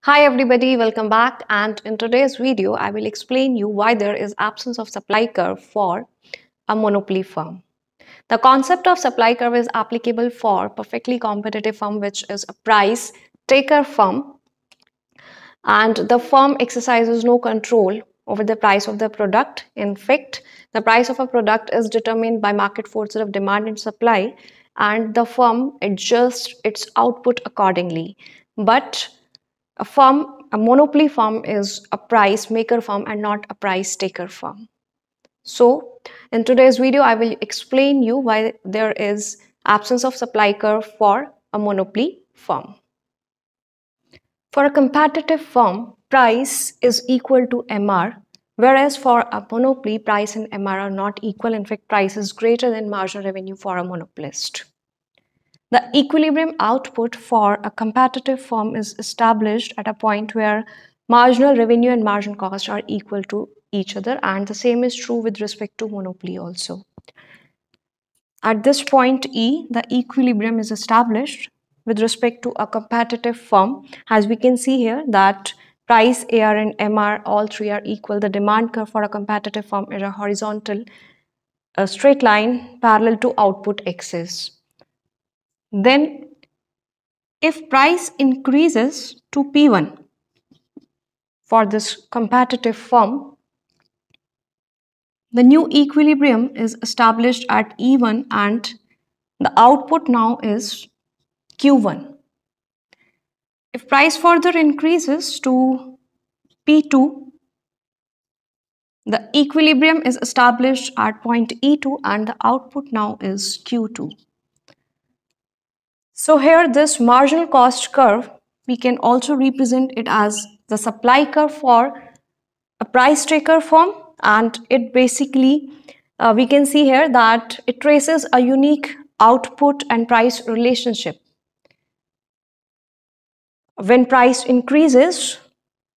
Hi everybody, welcome back, and in today's video I will explain you why there is absence of supply curve for a monopoly firm. The concept of supply curve is applicable for perfectly competitive firm which is a price taker firm, and the firm exercises no control over the price of the product. In fact, the price of a product is determined by market forces of demand and supply, and the firm adjusts its output accordingly. But a monopoly firm is a price maker firm and not a price taker firm. So in today's video, I will explain you why there is absence of supply curve for a monopoly firm. For a competitive firm, price is equal to MR, whereas for a monopoly, price and MR are not equal. In fact, price is greater than marginal revenue for a monopolist. The equilibrium output for a competitive firm is established at a point where marginal revenue and marginal cost are equal to each other, and the same is true with respect to monopoly also. At this point E, the equilibrium is established with respect to a competitive firm. As we can see here that price, AR and MR, all three are equal. The demand curve for a competitive firm is a horizontal, a straight line parallel to output axis. Then if price increases to P1 for this competitive firm, the new equilibrium is established at E1 and the output now is Q1. If price further increases to P2, the equilibrium is established at point E2 and the output now is Q2. So here this marginal cost curve, we can also represent it as the supply curve for a price taker firm, and it basically we can see here that it traces a unique output and price relationship. When price increases,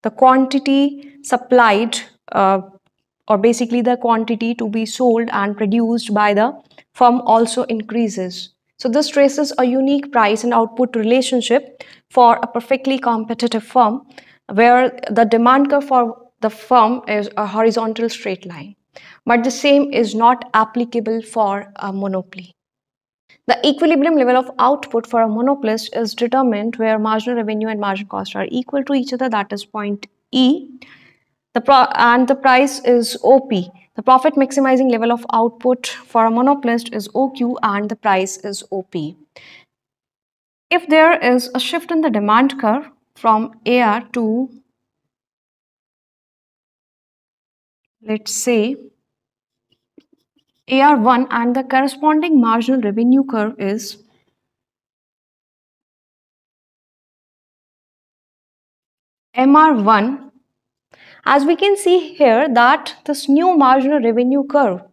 the quantity supplied or basically the quantity to be sold and produced by the firm also increases. So this traces a unique price and output relationship for a perfectly competitive firm where the demand curve for the firm is a horizontal straight line. But the same is not applicable for a monopoly. The equilibrium level of output for a monopolist is determined where marginal revenue and marginal cost are equal to each other, that is point E. And the price is OP. The profit maximizing level of output for a monopolist is OQ and the price is OP. If there is a shift in the demand curve from AR to, let's say, AR1, and the corresponding marginal revenue curve is MR1, as we can see here that this new marginal revenue curve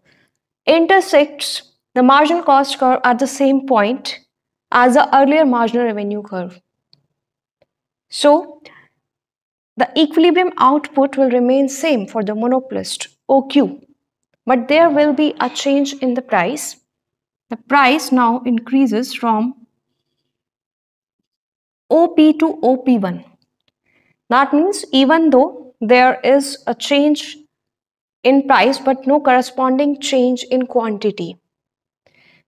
intersects the marginal cost curve at the same point as the earlier marginal revenue curve. So the equilibrium output will remain same for the monopolist OQ, but there will be a change in the price. The price now increases from OP to OP1. That means even though there is a change in price but no corresponding change in quantity.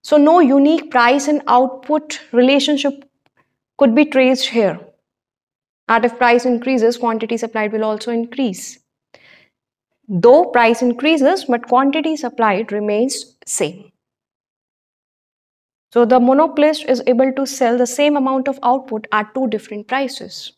So no unique price and output relationship could be traced here. And if price increases, quantity supplied will also increase. Though price increases, but quantity supplied remains same. So the monopolist is able to sell the same amount of output at two different prices.